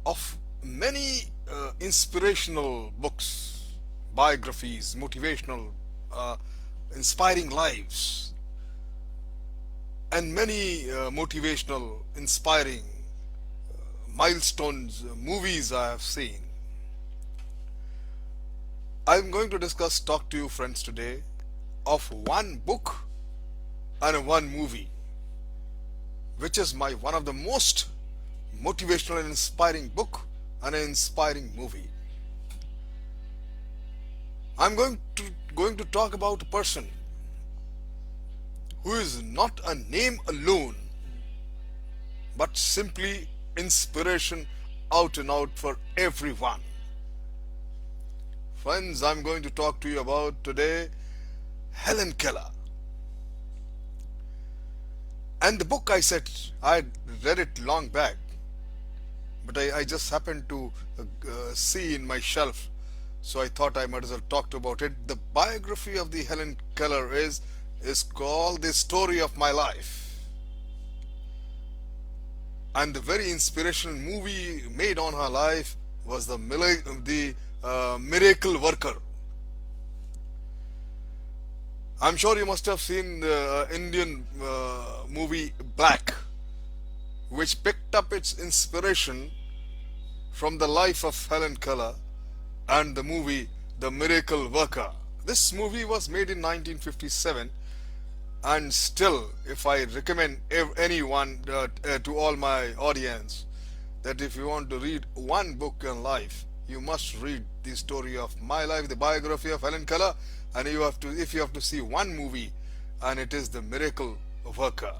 of many inspirational books, biographies, motivational, uh, inspiring lives, and many motivational, inspiring milestones, movies I have seen. I'm going to talk to you friends today of one book and one movie, which is my one of the most motivational and inspiring book and an inspiring movie. I'm going to talk about a person who is not a name alone, but simply inspiration out and out for everyone. Friends, I'm going to talk to you about today Helen Keller. And the book I said I read it long back, but I just happened to see in my shelf, so I thought I might as well talk about it. The biography of the Helen Keller is called The Story of My Life, and the very inspirational movie made on her life was the Miracle Worker. I'm sure you must have seen the Indian movie Black, which picked up its inspiration from the life of Helen Keller and the movie The Miracle Worker. This movie was made in 1957, and still, if I recommend anyone to all my audience that if you want to read one book in life, you must read the story of my life, the biography of Helen Keller, and if you have to see one movie, and it is The Miracle Worker.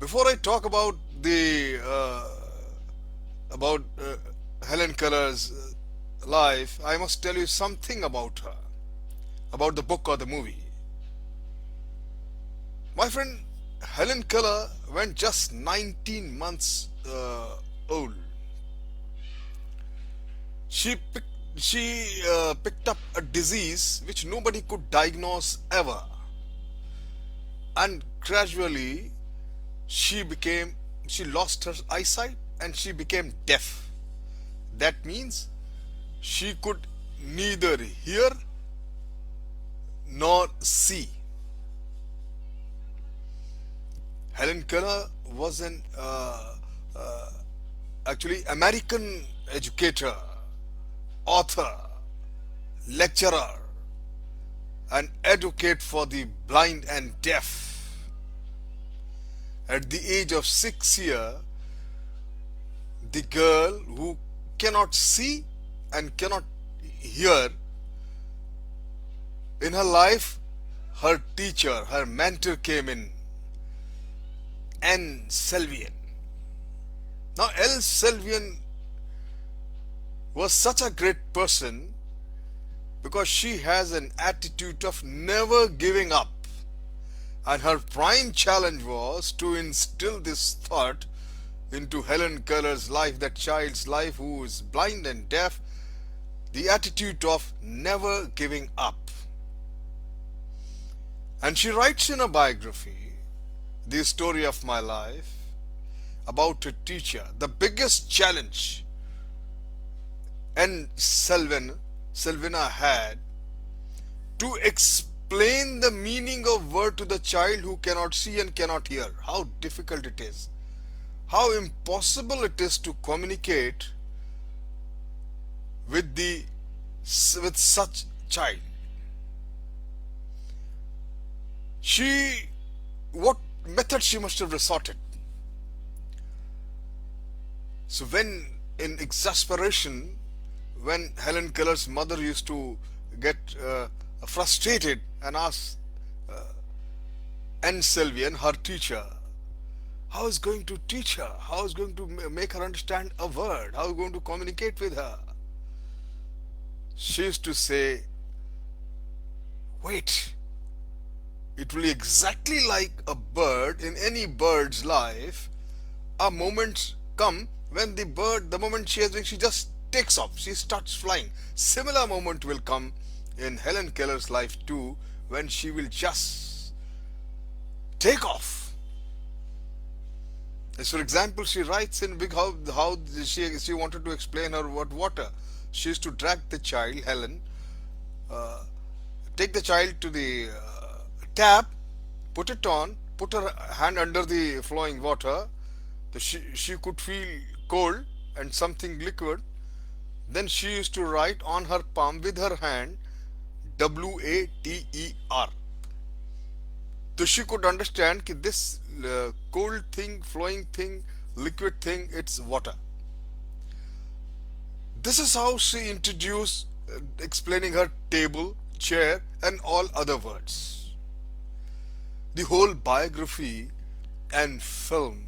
Before I talk about the about Helen Keller's life, I must tell you something about her, about the book or the movie. My friend Helen Keller, when just 19 months old, she picked, she picked up a disease which nobody could diagnose ever, and gradually she lost her eyesight and she became deaf. That means she could neither hear nor see. Helen Keller was an actually American educator, author, lecturer, and advocate for the blind and deaf. At the age of 6 years, the girl who cannot see and cannot hear, in her life, her teacher, her mentor came in, N. Selvian. Now, L. Selvian was such a great person because she has an attitude of never giving up. And her prime challenge was to instill this thought into Helen Keller's life, that child's life who is blind and deaf, the attitude of never giving up. And she writes in a biography, The Story of My Life, about her teacher, the biggest challenge and Selvina had to explain the meaning of word to the child who cannot see and cannot hear. How difficult it is, how impossible it is to communicate with such child. What method she must have resorted. So when in exasperation, when Helen Keller's mother used to get frustrated and ask Anne Sylvian, her teacher, how is going to teach her? How is going to make her understand a word? How is going to communicate with her? She used to say, wait, it will be exactly like a bird. In any bird's life, a moment come when the moment she has wings, she just takes off, she starts flying. Similar moment will come in Helen Keller's life too, when she will just take off. As for example, she writes in big how she wanted to explain her what water. She used to drag the child, Helen, take the child to the tap, put it on, put her hand under the flowing water. She could feel cold and something liquid. Then she used to write on her palm with her hand Water. So she could understand that this cold thing, flowing thing, liquid thing, it's water. This is how she introduced explaining her table, chair, and all other words. The whole biography and film.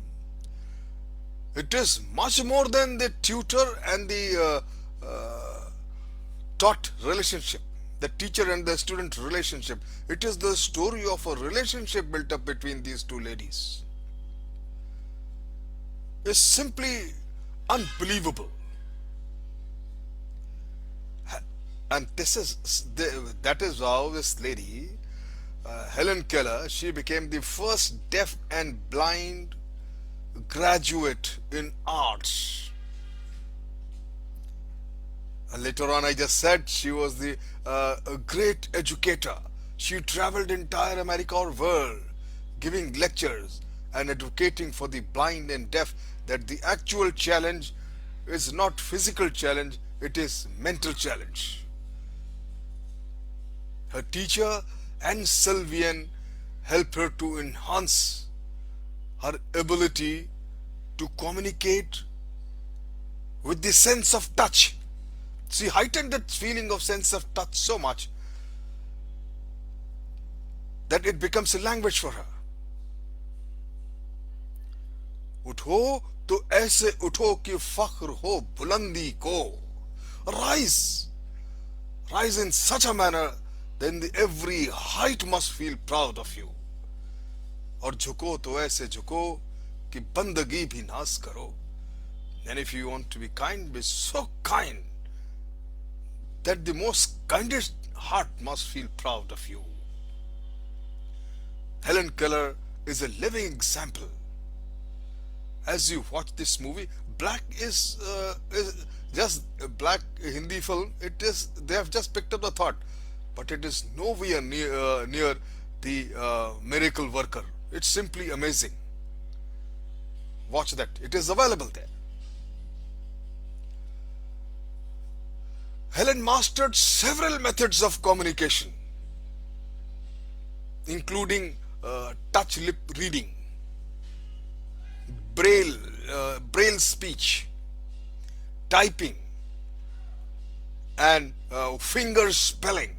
It is much more than the tutor and the taught relationship, the teacher and the student relationship. It is the story of a relationship built up between these two ladies. It's simply unbelievable. And that is how this lady, Helen Keller, she became the first deaf and blind graduate in arts. And later on, I just said she was a great educator. She traveled entire America or world, giving lectures and advocating for the blind and deaf that the actual challenge is not physical challenge, it is mental challenge. Her teacher and Sylvian helped her to enhance her ability to communicate with the sense of touch. She heightened that feeling of sense of touch so much that it becomes a language for her. उठो तो ऐसे उठो कि फख्र हो बुलंदी को. Rise, rise in such a manner then every height must feel proud of you. और झुको तो ऐसे झुको कि बंदगी भी नाज करो. And if you want to be kind, be so kind that the most kindest heart must feel proud of you. Helen Keller is a living example. As you watch this movie, black is just a black Hindi film. It is, they have just picked up the thought, but it is nowhere near the miracle worker. It's simply amazing. Watch that. It is available there. Helen mastered several methods of communication, including touch lip reading, braille speech, typing, and finger spelling.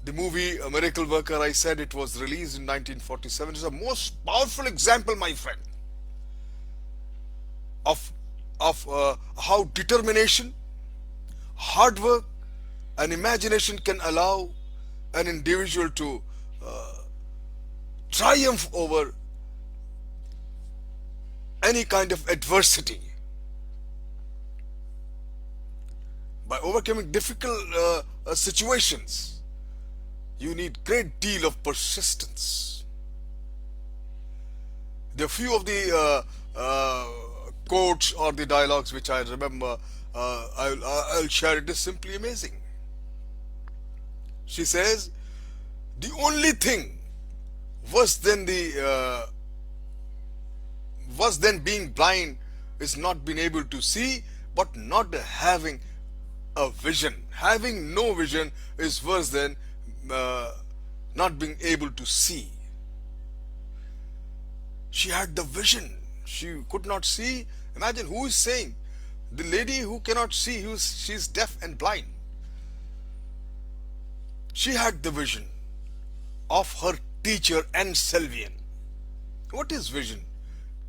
The movie A Miracle Worker, I said it was released in 1947, is a most powerful example, my friend, of how determination, hard work, and imagination can allow an individual to triumph over any kind of adversity by overcoming difficult situations. You need great deal of persistence. There are few of the quotes or the dialogues which I remember. I'll share. It is simply amazing. She says, "The only thing worse than being blind is not being able to see, but not having a vision. Having no vision is worse than not being able to see." She had the vision. She could not see. Imagine who is saying. The lady who cannot see, she's deaf and blind. She had the vision of her teacher and Sylvian. What is vision?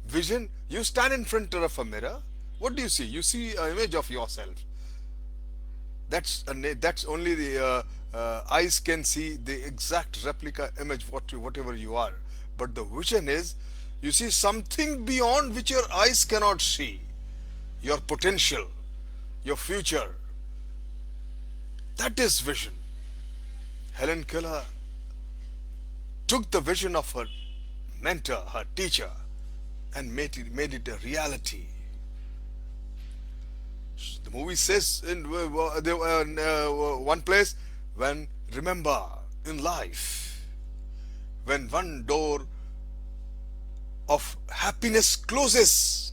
Vision, you stand in front of a mirror. What do you see? You see an image of yourself. That's only the eyes can see the exact replica image whatever you are. But the vision is, you see something beyond which your eyes cannot see. Your potential, your future. That is vision. Helen Keller took the vision of her mentor, her teacher, and made it a reality. The movie says in one place, when remember in life, when one door of happiness closes,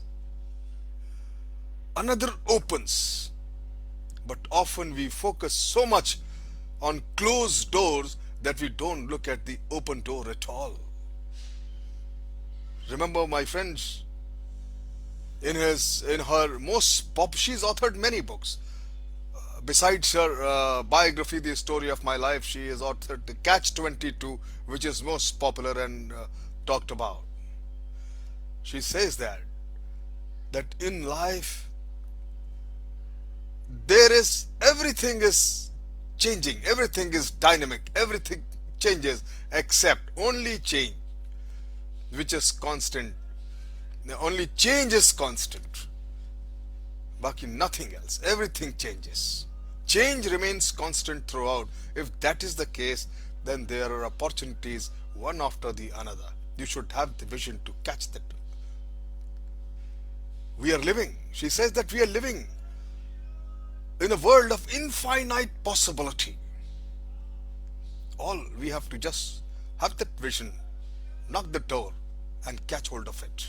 another opens. But often we focus so much on closed doors that we don't look at the open door at all. Remember, my friends, in her most pop, she's authored many books. Besides her biography, The Story of My Life, she has authored the Catch 22, which is most popular and talked about. She says that in life there is, everything is changing, everything is dynamic, everything changes except only change, which is constant. The only change is constant. Baki nothing else. Everything changes. Change remains constant throughout. If that is the case, then there are opportunities one after the another. You should have the vision to catch that. We are living. She says that we are living in a world of infinite possibility. All we have to just have that vision, knock the door, and catch hold of it.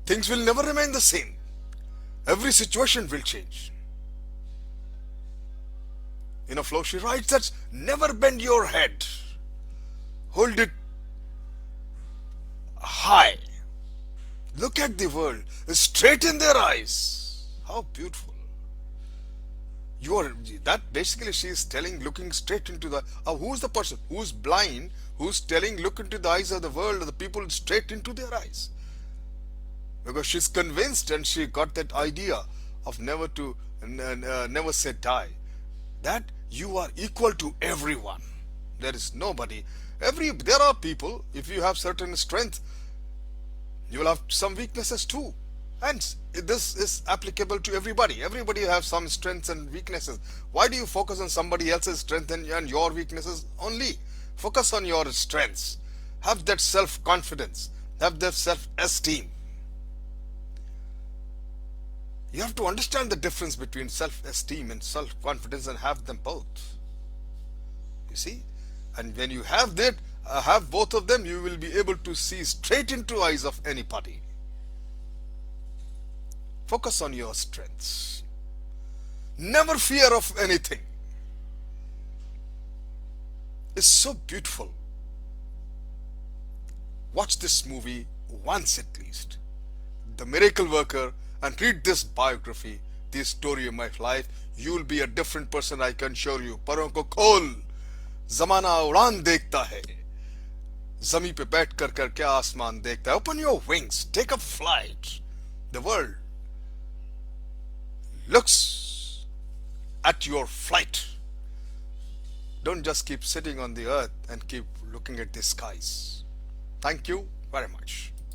Things will never remain the same. Every situation will change. In a flow, she writes that never bend your head. Hold it high. Look at the world straight in their eyes. How beautiful. You are that basically she is telling, looking straight into the who's the person who's blind, who's telling look into the eyes of the world, of the people, straight into their eyes. Because she's convinced, and she got that idea of never say die, that you are equal to everyone. There is nobody. There are people, if you have certain strength, you will have some weaknesses too. And this is applicable to everybody. Everybody has some strengths and weaknesses. Why do you focus on somebody else's strength and your weaknesses only? Focus on your strengths. Have that self-confidence. Have that self-esteem. You have to understand the difference between self-esteem and self-confidence and have them both. You see? And when you have that, have both of them, you will be able to see straight into eyes of anybody. Focus on your strengths. Never fear of anything. It's so beautiful. Watch this movie once at least. The Miracle Worker, and read this biography, The Story of My Life. You will be a different person, I can assure you. परों को खोल, ज़माना उड़ान देखता है. ज़मीं पे बैठ कर क्या आसमान देखता है. Open your wings, take a flight. The world looks at your flight. Don't just keep sitting on the earth and keep looking at the skies. Thank you very much.